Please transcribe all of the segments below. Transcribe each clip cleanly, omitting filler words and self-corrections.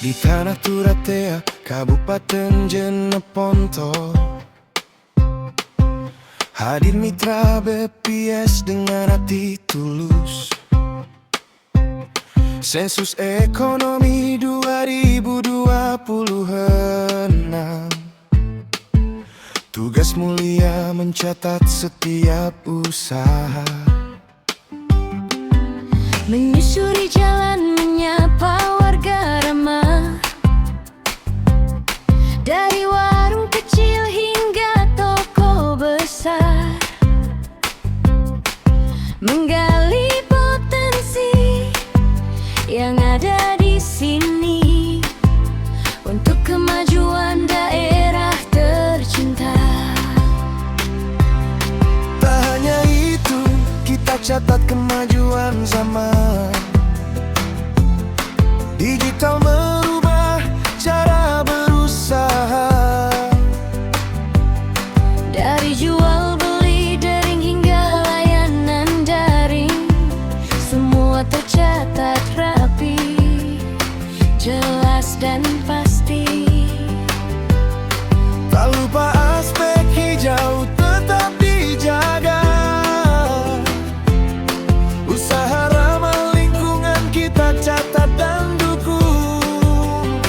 Di tanah Turatea, Kabupaten Jeneponto, hadir mitra BPS dengan hati tulus. Sensus Ekonomi 2026, tugas mulia mencatat setiap usaha, menyusuri jalan menyapa warga ramah, dari warung kecil hingga toko besar, menggali potensi yang ada di sini untuk kemajuan daerah tercinta. Tak hanya itu, kita catat kemajuan zaman. Digital merubah cara berusaha, dari jual beli daring hingga layanan daring, semua tercatat rapi, jelas dan pasti. tak lupa aspek hijau tetap dijaga. Usaha ramah lingkungan kita catat dan dukung.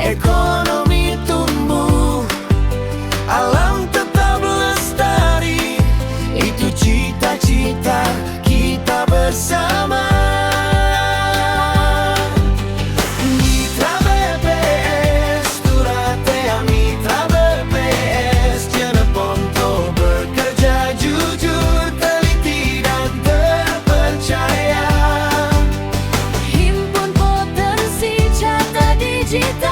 Ekonomi tumbuh, alam tetap lestari, itu cita-cita kita bersama. Mitra BPS Turatea, mitra BPS Jeneponto, bekerja jujur, teliti dan terpercaya. Himpun potensi, catat digital.